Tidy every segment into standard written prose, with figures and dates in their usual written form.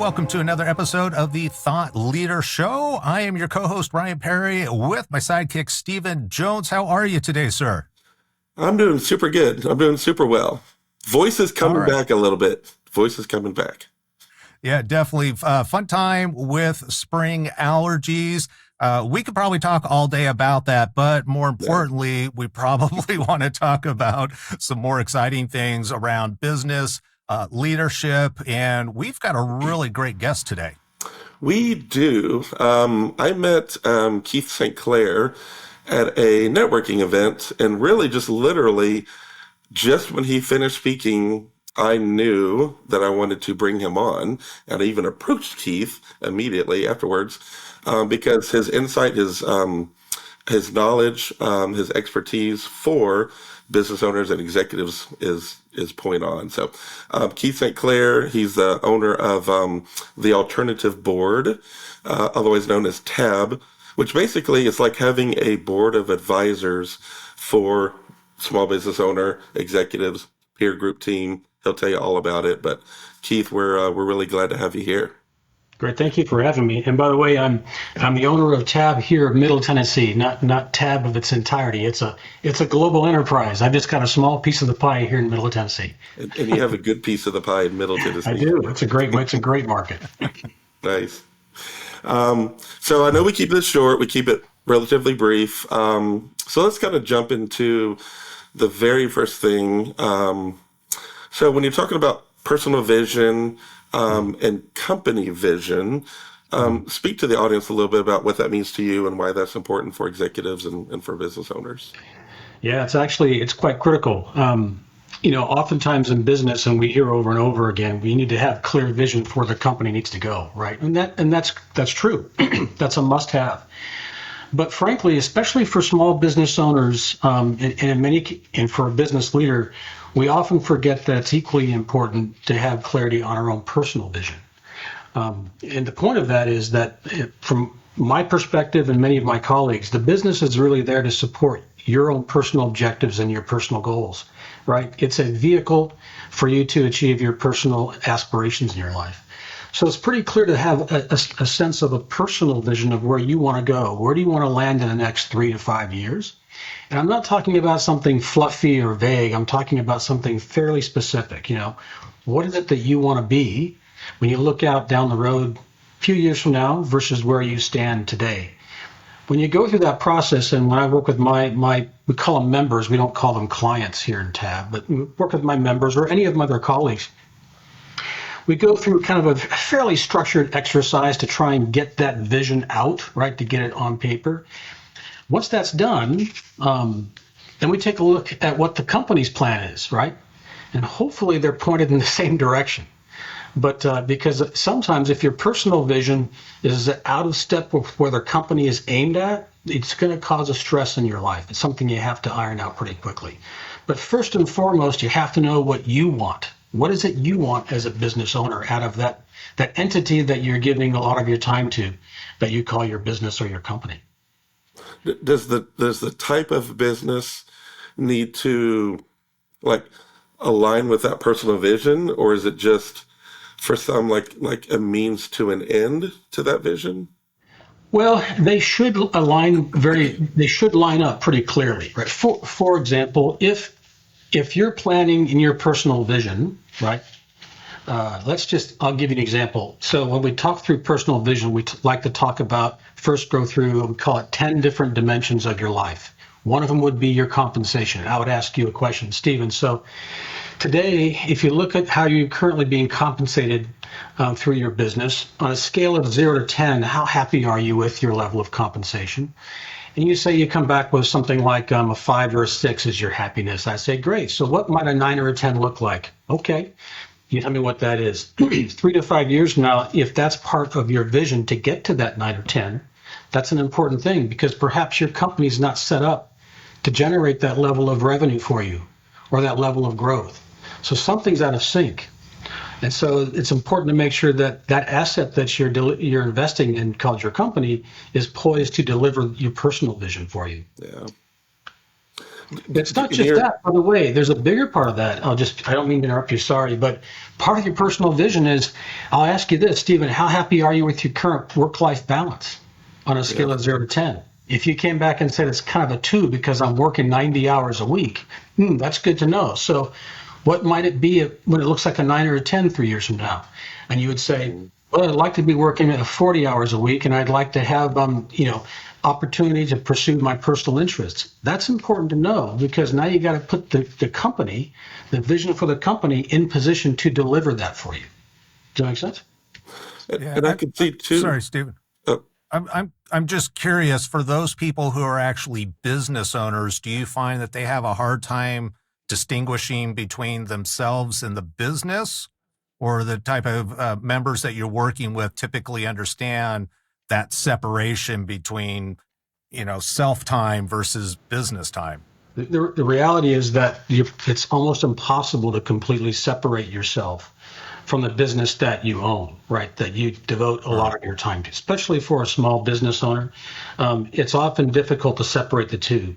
welcome to another episode of the Thought Leader Show. I am your co-host, Ryan Perry, with my sidekick, Stephen Jones. How are you today, sir? I'm doing super good. I'm doing super well. Voice is coming back a little bit. Voice is coming back. Yeah, definitely. Fun time with spring allergies. We could probably talk all day about that, but more importantly, we probably want to talk about some more exciting things around business, leadership, and we've got a really great guest today. We do. I met Keith StClair at a networking event, and really just literally just when he finished speaking, I knew that I wanted to bring him on, and I even approached Keith immediately afterwards because his insight, his knowledge, his expertise for business owners and executives is point on. So Keith StClair, he's the owner of the Alternative Board, otherwise known as TAB, which basically is like having a board of advisors for small business owner, executives, peer group team. He'll tell you all about it. But Keith, we're really glad to have you here. Great, thank you for having me. And by the way, I'm the owner of TAB here of Middle Tennessee, not TAB of its entirety. It's a global enterprise. I've just got a small piece of the pie here in Middle Tennessee. And you have a good piece of the pie in Middle Tennessee. I do. It's a great market. Nice. So I know we keep this short. We keep it relatively brief. So let's kind of jump into the very first thing. So when you're talking about personal vision and company vision, speak to the audience a little bit about what that means to you and why that's important for executives and for business owners. Yeah, it's quite critical. Oftentimes in business, and we hear over and over again, we need to have clear vision for where the company needs to go, right? And that's true. That's a must-have. But frankly, especially for small business owners, and for a business leader, we often forget that it's equally important to have clarity on our own personal vision. And the point of that is that from my perspective and many of my colleagues, the business is really there to support your own personal objectives and your personal goals, right? It's a vehicle for you to achieve your personal aspirations in your life. So it's pretty clear to have a sense of a personal vision of where you want to go. Where do you want to land in the next 3 to 5 years? And I'm not talking about something fluffy or vague. I'm talking about something fairly specific. What is it that you want to be when you look out down the road a few years from now versus where you stand today? When you go through that process, and when I work with we call them members, we don't call them clients here in TAB, but we work with my members or any of my other colleagues, we go through kind of a fairly structured exercise to try and get that vision out, right, to get it on paper. Once that's done, then we take a look at what the company's plan is, right? And hopefully they're pointed in the same direction. But because sometimes if your personal vision is out of step with where the company is aimed at, it's going to cause a stress in your life. It's something you have to iron out pretty quickly. But first and foremost, you have to know what you want. What is it you want as a business owner out of that entity that you're giving a lot of your time to, that you call your business or your company? Does the type of business need to align with that personal vision, or is it just for some like a means to an end to that vision? Well, they should line up pretty clearly, right? For example, if you're planning in your personal vision, right? I'll give you an example. So when we talk through personal vision, we like to talk about, first go through, we call it 10 different dimensions of your life. One of them would be your compensation. I would ask you a question, Stephen. So today, if you look at how you're currently being compensated through your business, on a scale of 0 to 10, how happy are you with your level of compensation? And you come back with something like a 5 or a 6 is your happiness. I say, great. So what might a 9 or a 10 look like? Okay. You tell me what that is. 3 to 5 years from now, if that's part of your vision to get to that 9 or 10, that's an important thing, because perhaps your company's not set up to generate that level of revenue for you or that level of growth. So something's out of sync. And so it's important to make sure that that asset that you're investing in, called your company, is poised to deliver your personal vision for you. Yeah. It's not just Here, that, by the way, there's a bigger part of that. I don't mean to interrupt you, sorry, but part of your personal vision is, I'll ask you this, Stephen, how happy are you with your current work-life balance on a scale of 0 to 10? If you came back and said it's kind of a 2 because I'm working 90 hours a week, that's good to know. So what might it be when it looks like a 9 or a 10 3 years from now? And you would say, well, I'd like to be working at 40 hours a week, and I'd like to have, opportunity to pursue my personal interests. That's important to know, because now you got to put the company, the vision for the company, in position to deliver that for you. Does that make sense? Yeah, and I could see too. sorry, Stephen. uh, I'm just curious, for those people who are actually business owners, do you find that they have a hard time distinguishing between themselves and the business, or the type of members that you're working with typically understand that separation between, self time versus business time? The reality is that it's almost impossible to completely separate yourself from the business that you own, right? That you devote a lot of your time to, especially for a small business owner. It's often difficult to separate the two.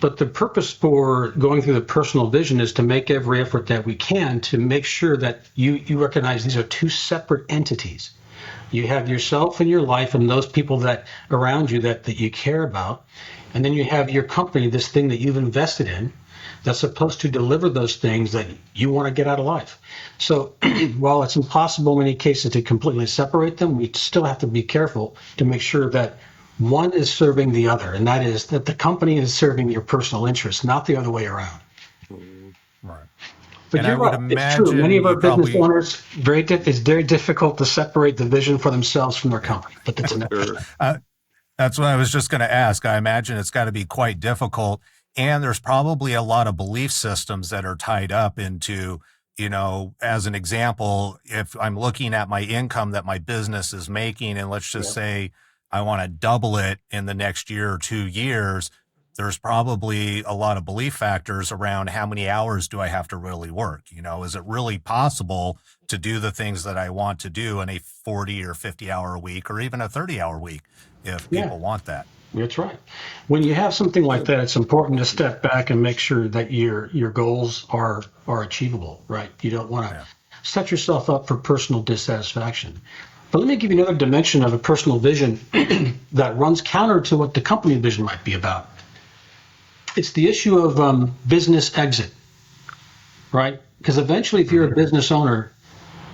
But the purpose for going through the personal vision is to make every effort that we can to make sure that you recognize these are two separate entities. You have yourself and your life and those people that around you that you care about. And then you have your company, this thing that you've invested in, that's supposed to deliver those things that you want to get out of life. So while it's impossible in many cases to completely separate them, we still have to be careful to make sure that one is serving the other, and that is that the company is serving your personal interests, not the other way around. Right. But And you're I would right. It's true. Many imagine of our you business probably, owners, it's very difficult to separate the vision for themselves from their company. But that's another. Sure. that's what I was just going to ask. I imagine it's got to be quite difficult. And there's probably a lot of belief systems that are tied up into, as an example, if I'm looking at my income that my business is making, and let's just say I want to double it in the next year or 2 years, there's probably a lot of belief factors around how many hours do I have to really work? Is it really possible to do the things that I want to do in a 40 or 50 hour week, or even a 30-hour week if Yeah. people want that? That's right. When you have something like that, it's important to step back and make sure that your goals are achievable, right? You don't want to set yourself up for personal dissatisfaction. But let me give you another dimension of a personal vision that runs counter to what the company vision might be about. It's the issue of business exit, right? Because eventually, if you're a business owner,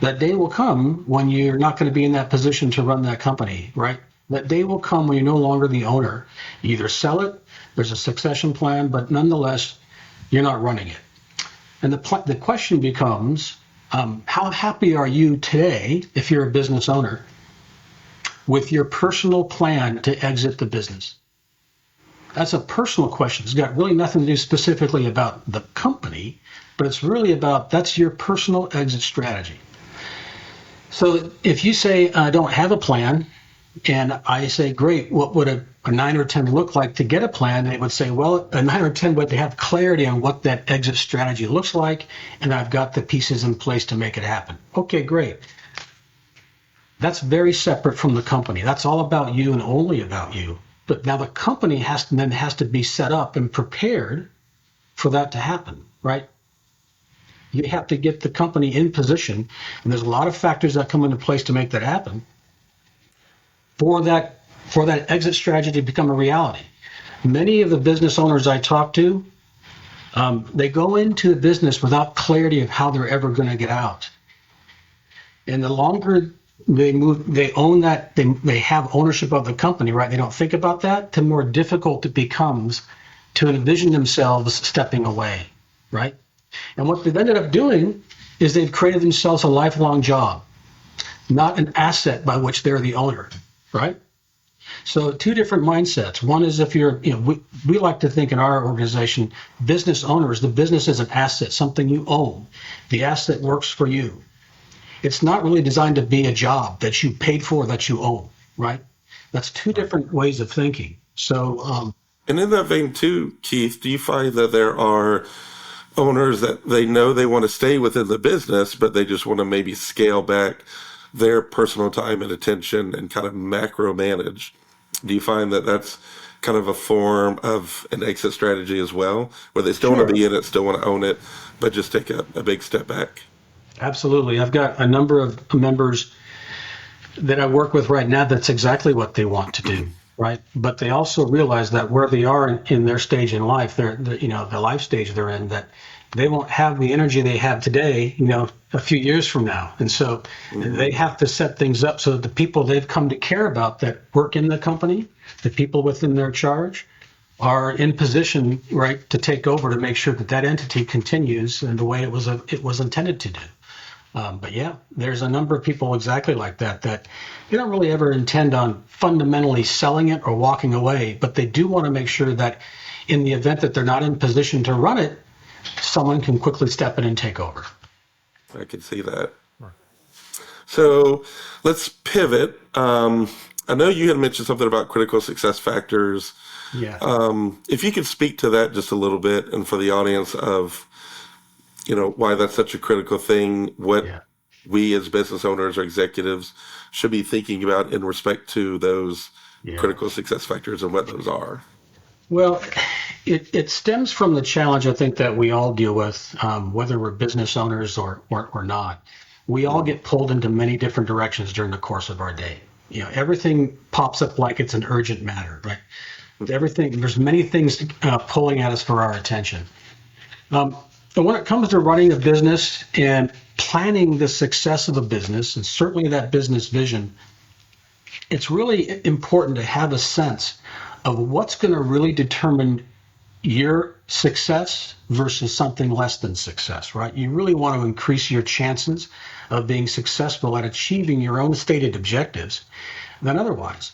that day will come when you're not going to be in that position to run that company, right? That day will come when you're no longer the owner. You either sell it, there's a succession plan, but nonetheless, you're not running it. And the question becomes, how happy are you today, if you're a business owner, with your personal plan to exit the business? That's a personal question. It's got really nothing to do specifically about the company, but it's really about, that's your personal exit strategy. So if you say, I don't have a plan, and I say, great, what would a 9 or 10 look like to get a plan? They would say, well, a 9 or 10 would have clarity on what that exit strategy looks like, and I've got the pieces in place to make it happen. Okay, great. That's very separate from the company. That's all about you and only about you. But now the company has to be set up and prepared for that to happen, right? You have to get the company in position, and there's a lot of factors that come into place to make that happen for that exit strategy to become a reality. Many of the business owners I talk to, they go into the business without clarity of how they're ever going to get out. And the longer they own that, they have ownership of the company, right? They don't think about that, the more difficult it becomes to envision themselves stepping away, right? And what they've ended up doing is they've created themselves a lifelong job, not an asset by which they're the owner, right? So two different mindsets. One is if you're, we like to think in our organization, business owners, the business is an asset, something you own. The asset works for you. It's not really designed to be a job that you paid for, that you own, right? That's two different ways of thinking. So, And in that vein too, Keith, do you find that there are owners that they know they want to stay within the business, but they just want to maybe scale back their personal time and attention and kind of macro manage? Do you find that that's kind of a form of an exit strategy as well, where they still want to be in it, still want to own it, but just take a big step back? Absolutely. I've got a number of members that I work with right now. That's exactly what they want to do, right? But they also realize that where they are in their stage in life, the life stage they're in, that they won't have the energy they have today, a few years from now. And so they have to set things up so that the people they've come to care about that work in the company, the people within their charge, are in position, right, to take over to make sure that that entity continues in the way it was intended to do. But yeah, there's a number of people exactly like that they don't really ever intend on fundamentally selling it or walking away, but they do want to make sure that in the event that they're not in position to run it, someone can quickly step in and take over. I can see that. So let's pivot. I know you had mentioned something about critical success factors. Yeah. If you could speak to that just a little bit, and for the audience of, why that's such a critical thing, what we as business owners or executives should be thinking about in respect to those critical success factors and what those are. Well, it stems from the challenge, I think, that we all deal with, whether we're business owners or not. We all get pulled into many different directions during the course of our day. Everything pops up like it's an urgent matter, right? There's many things pulling at us for our attention. But when it comes to running a business and planning the success of a business, and certainly that business vision, it's really important to have a sense of what's going to really determine your success versus something less than success, right? You really want to increase your chances of being successful at achieving your own stated objectives than otherwise.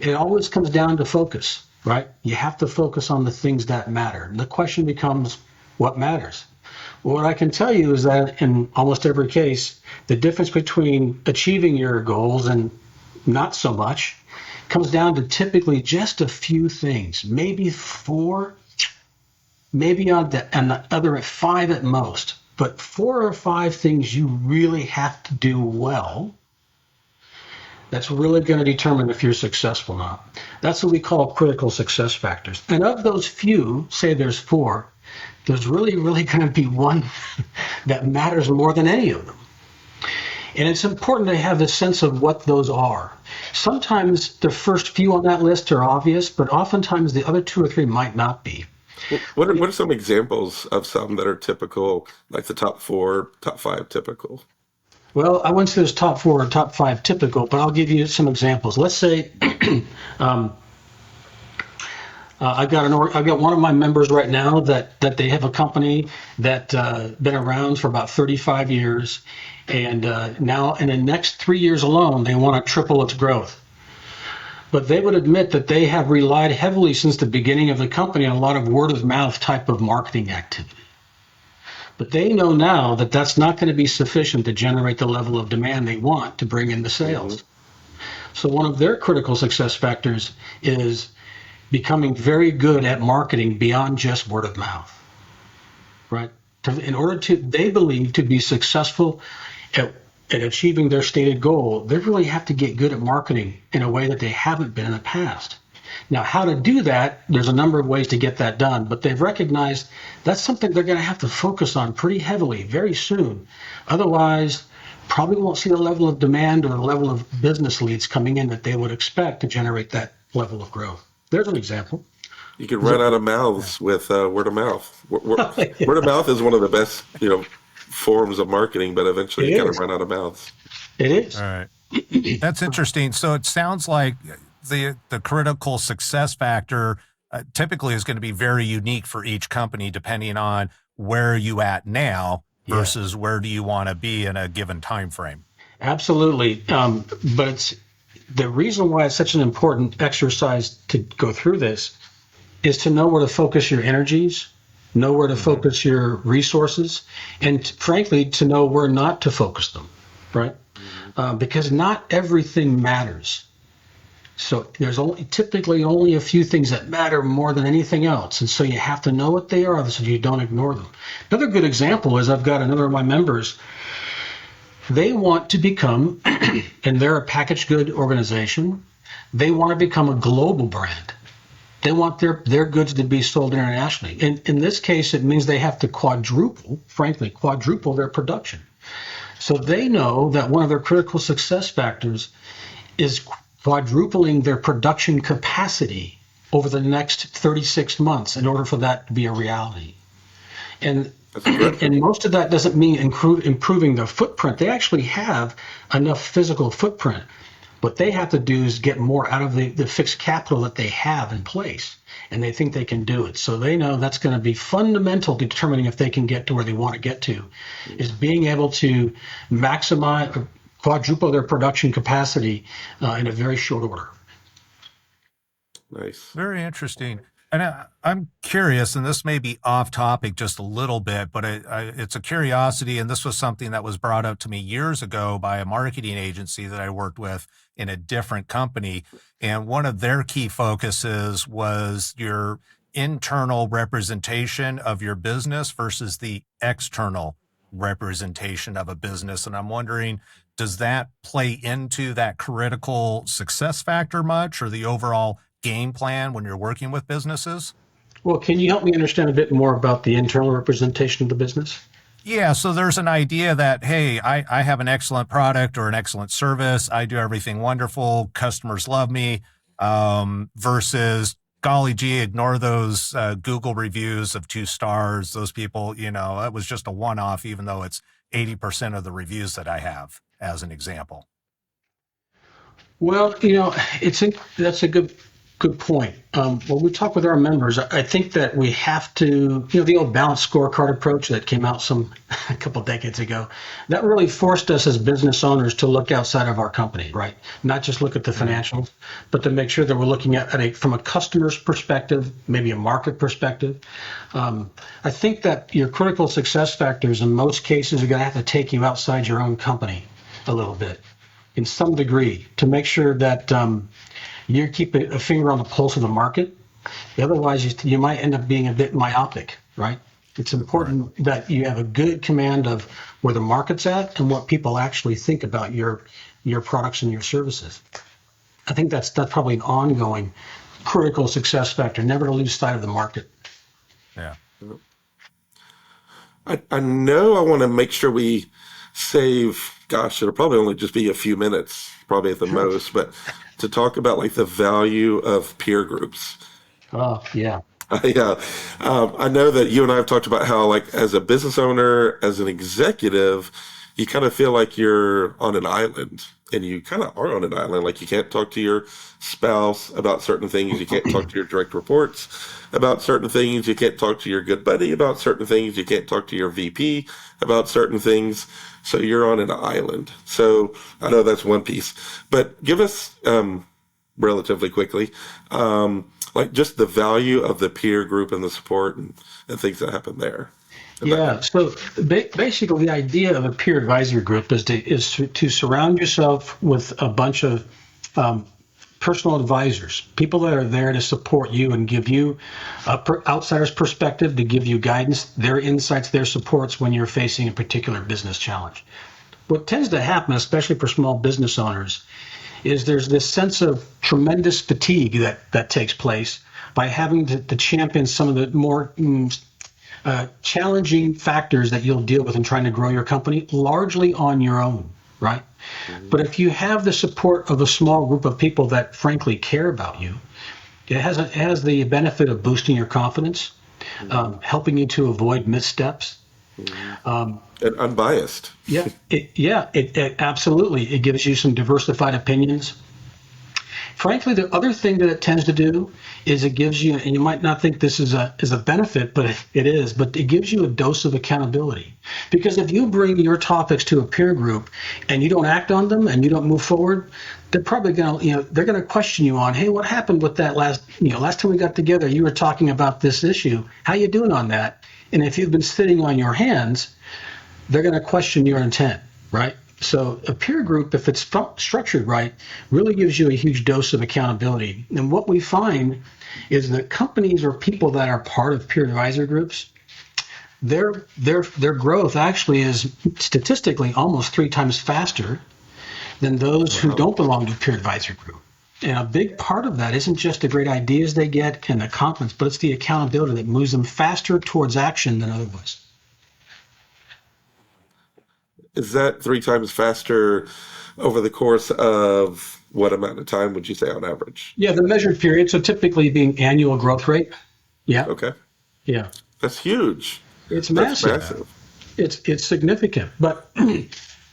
It always comes down to focus, right? You have to focus on the things that matter. And the question becomes, what matters? Well, what I can tell you is that in almost every case, the difference between achieving your goals and not so much comes down to typically just a few things, maybe 4, maybe on the other at 5 at most, but 4 or 5 things you really have to do well. That's really going to determine if you're successful or not. That's what we call critical success factors. And of those few, say there's 4, there's really going to be one that matters more than any of them. And it's important to have a sense of what those are. Sometimes the first few on that list are obvious, but oftentimes the other 2 or 3 might not be. What are some examples of some that are typical, like the top 4, top 5 typical? Well, I wouldn't say there's top 4 or top 5 typical, but I'll give you some examples. Let's say I've got one of my members right now that they have a company that been around for about 35 years, and now in the next 3 years alone, they want to triple its growth. But they would admit that they have relied heavily since the beginning of the company on a lot of word of mouth type of marketing activity. But they know now that that's not going to be sufficient to generate the level of demand they want to bring in the sales. So one of their critical success factors is becoming very good at marketing beyond just word of mouth, right? In order to, they believe, to be successful at achieving their stated goal, they really have to get good at marketing in a way that they haven't been in the past. Now, how to do that, there's a number of ways to get that done, but they've recognized that's something they're going to have to focus on pretty heavily very soon. Otherwise, probably won't see the level of demand or the level of business leads coming in that they would expect to generate that level of growth. There's an example. You could run out of mouths with word of mouth. Word of mouth is one of the best, forms of marketing, but eventually you kind of run out of mouths. It is. All right. That's interesting. So it sounds like the critical success factor typically is going to be very unique for each company, depending on where you at now versus where do you want to be in a given time frame. Absolutely. But it's the reason why it's such an important exercise to go through this is to know where to focus your energies, know where to focus your resources, and frankly, to know where not to focus them, right? Because not everything matters. So there's typically only a few things that matter more than anything else. And so you have to know what they are so you don't ignore them. Another good example is I've got another of my members. They want to become, and they're a packaged good organization, they want to become a global brand. They want their goods to be sold internationally. And in this case, it means they have to quadruple their production. So they know that one of their critical success factors is quadrupling their production capacity over the next 36 months in order for that to be a reality. And most of that doesn't mean improving their footprint. They actually have enough physical footprint. What they have to do is get more out of the fixed capital that they have in place, and they think they can do it. So they know that's going to be fundamental to determining if they can get to where they want to get to, is being able to maximize or quadruple their production capacity in a very short order. Nice. Very interesting. And I'm curious, and this may be off topic just a little bit, but it's a curiosity. And this was something that was brought up to me years ago by a marketing agency that I worked with in a different company. And one of their key focuses was your internal representation of your business versus the external representation of a business. And I'm wondering, does that play into that critical success factor much, or the overall game plan when you're working with businesses? Well, can you help me understand a bit more about the internal representation of the business? Yeah, so there's an idea that, hey, I have an excellent product or an excellent service. I do everything wonderful. Customers love me. Versus, golly gee, ignore those Google reviews of 2 stars. Those people, it was just a one-off, even though it's 80% of the reviews that I have, as an example. Well, that's a good point. When we talk with our members, I think that we have to, the old balanced scorecard approach that came out a couple decades ago, that really forced us as business owners to look outside of our company, right? Not just look at the financials, but to make sure that we're looking at from a customer's perspective, maybe a market perspective. I think that your critical success factors in most cases are going to have to take you outside your own company a little bit, in some degree, to make sure that you keep a finger on the pulse of the market. Otherwise, you might end up being a bit myopic, right? It's important that you have a good command of where the market's at and what people actually think about your products and your services. I think that's probably an ongoing critical success factor, never to lose sight of the market. Yeah. I know I want to make sure we save, it'll probably only just be a few minutes, probably at the most, but to talk about like the value of peer groups. Oh, yeah. Yeah. I know that you and I have talked about how, like, as a business owner, as an executive, you kind of feel like you're on an island, and you kind of are on an island. Like, you can't talk to your spouse about certain things. You can't talk to your direct reports about certain things. You can't talk to your good buddy about certain things. You can't talk to your VP about certain things. So you're on an island. So I know that's one piece, but give us, relatively quickly, like just the value of the peer group and the support and things that happen there. Yeah. So basically, the idea of a peer advisory group is to surround yourself with a bunch of personal advisors, people that are there to support you and give you outsider's perspective, to give you guidance, their insights, their supports when you're facing a particular business challenge. What tends to happen, especially for small business owners, is there's this sense of tremendous fatigue that takes place by having to champion some of the more challenging factors that you'll deal with in trying to grow your company largely on your own, right? Mm-hmm. But if you have the support of a small group of people that frankly care about you, it has the benefit of boosting your confidence, helping you to avoid missteps. And unbiased. It absolutely. It gives you some diversified opinions. Frankly, the other thing that it tends to do is it gives you, and you might not think this is a benefit, but it is, but it gives you a dose of accountability. Because if you bring your topics to a peer group and you don't act on them and you don't move forward, they're probably they're going to question you on, hey, what happened with that last time we got together, you were talking about this issue. How you doing on that? And if you've been sitting on your hands, they're going to question your intent, right? So a peer group, if it's structured right, really gives you a huge dose of accountability. And what we find is that companies or people that are part of peer advisor groups, their growth actually is statistically almost 3 times faster than those who don't belong to a peer advisor group. And a big part of that isn't just the great ideas they get and the confidence, but it's the accountability that moves them faster towards action than otherwise. Is that 3 times faster over the course of what amount of time would you say on average? Yeah, the measured period. So typically being annual growth rate. Yeah. Okay. Yeah. That's huge. It's That's massive. massive. It's significant. But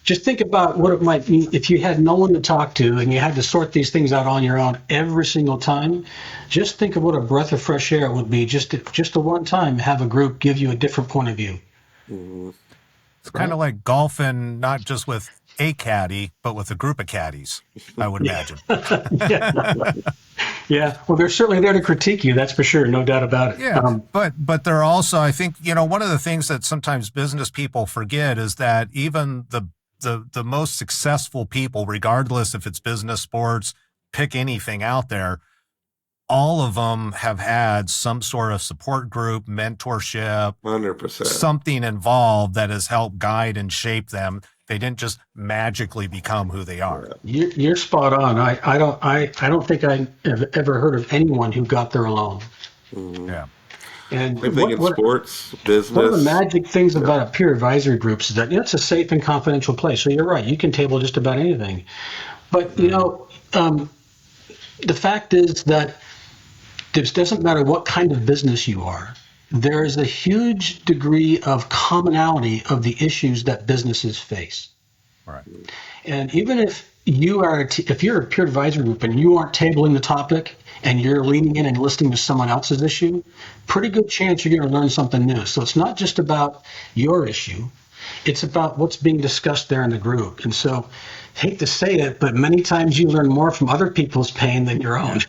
just think about what it might mean if you had no one to talk to and you had to sort these things out on your own every single time. Just think of what a breath of fresh air it would be just to one time have a group give you a different point of view. Mhm. It's kind of like golfing, not just with a caddy, but with a group of caddies, I would imagine. Yeah. Yeah. Well, they're certainly there to critique you. That's for sure. No doubt about it. Yeah, but they're also, I think, one of the things that sometimes business people forget is that even the most successful people, regardless if it's business, sports, pick anything out there, all of them have had some sort of support group, mentorship, 100%. something involved that has helped guide and shape them. They didn't just magically become who they are. You're spot on. I don't think I have ever heard of anyone who got there alone. Yeah. And Same thing in sports, business. one of the magic things about a peer advisory group is that it's a safe and confidential place. So you're right. You can table just about anything. But, the fact is that it doesn't matter what kind of business you are. There is a huge degree of commonality of the issues that businesses face. Right. And even if you are, if you're a peer advisory group and you aren't tabling the topic and you're leaning in and listening to someone else's issue, pretty good chance you're going to learn something new. So it's not just about your issue. It's about what's being discussed there in the group. And so, hate to say it, but many times you learn more from other people's pain than your own.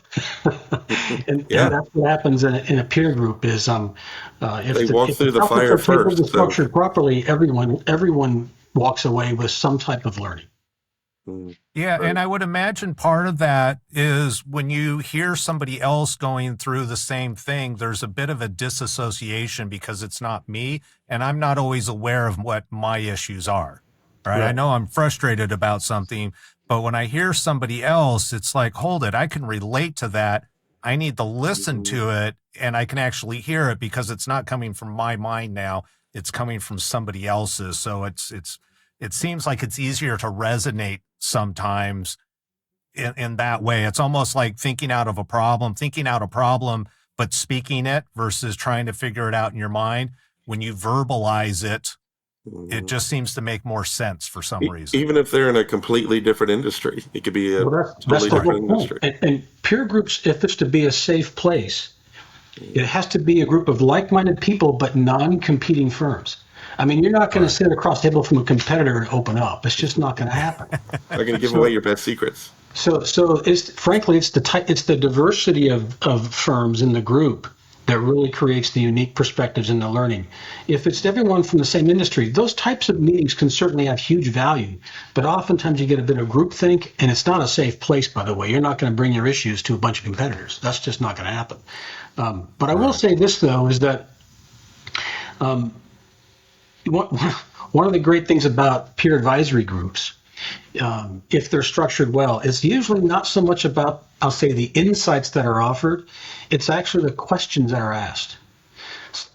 and that's what happens in a peer group is if they walk through the fire first. If structured properly, everyone walks away with some type of learning. Yeah, and I would imagine part of that is when you hear somebody else going through the same thing, there's a bit of a disassociation because it's not me, and I'm not always aware of what my issues are. Right? I know I'm frustrated about something, but when I hear somebody else, it's like, hold it, I can relate to that. I need to listen to it, and I can actually hear it because it's not coming from my mind now. It's coming from somebody else's. So it seems like it's easier to resonate sometimes in that way. It's almost like thinking out a problem, but speaking it versus trying to figure it out in your mind. When you verbalize it, it just seems to make more sense for some reason. Even if they're in a completely different industry, it could be a totally different industry. And peer groups, if it's to be a safe place, it has to be a group of like-minded people, but non-competing firms. I mean, you're not going to sit across the table from a competitor and open up. It's just not going to happen. They're going to give away your best secrets. So it's the diversity of firms in the group that really creates the unique perspectives in the learning. If it's everyone from the same industry, those types of meetings can certainly have huge value, but oftentimes you get a bit of groupthink, and it's not a safe place, by the way. You're not going to bring your issues to a bunch of competitors. That's just not going to happen. But I will say this, though, is that one of the great things about peer advisory groups, if they're structured well, is usually not so much about, I'll say, the insights that are offered. It's actually the questions that are asked.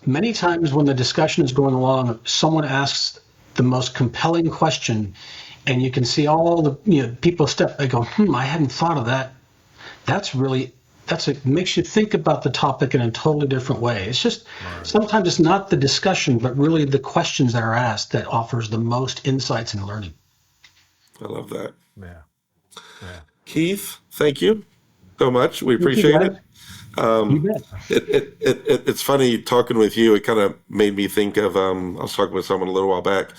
Many times when the discussion is going along, someone asks the most compelling question, and you can see all the people they go, I hadn't thought of that. It makes you think about the topic in a totally different way. It's just sometimes it's not the discussion, but really the questions that are asked that offers the most insights and learning. I love that. Yeah. Keith, thank you so much. We appreciate it. It's funny talking with you. It kind of made me think of, I was talking with someone a little while back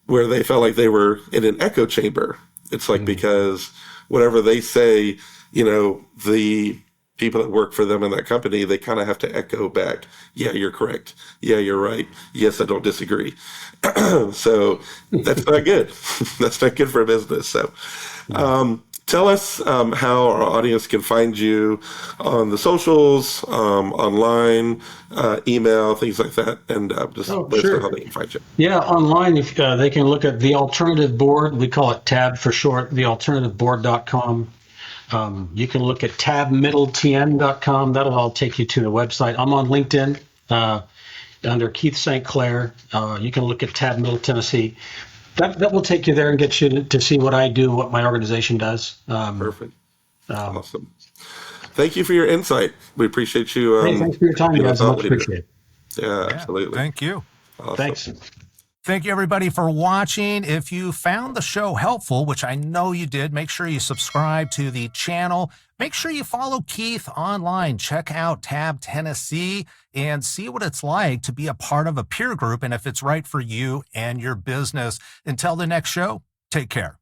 where they felt like they were in an echo chamber. It's like, because whatever they say, the people that work for them in that company, they kind of have to echo back. Yeah, you're correct. Yeah, you're right. Yes, I don't disagree. So that's not good. That's not good for a business. So tell us how our audience can find you on the socials, online, email, things like that, and let us know how they can find you. Yeah, online, if they can look at The Alternative Board. We call it TAB for short, thealternativeboard.com. You can look at tabmiddletn.com. That'll all take you to the website. I'm on LinkedIn under Keith StClair. You can look at Tab Middle Tennessee. That will take you there and get you to see what I do, what my organization does. Perfect. Awesome. Thank you for your insight. We appreciate you. Hey, thanks for your time, guys. I much appreciate it. Yeah, absolutely. Thank you. Awesome. Thanks. Thank you, everybody, for watching. If you found the show helpful, which I know you did, make sure you subscribe to the channel. Make sure you follow Keith online. Check out Tab Tennessee and see what it's like to be a part of a peer group and if it's right for you and your business. Until the next show, take care.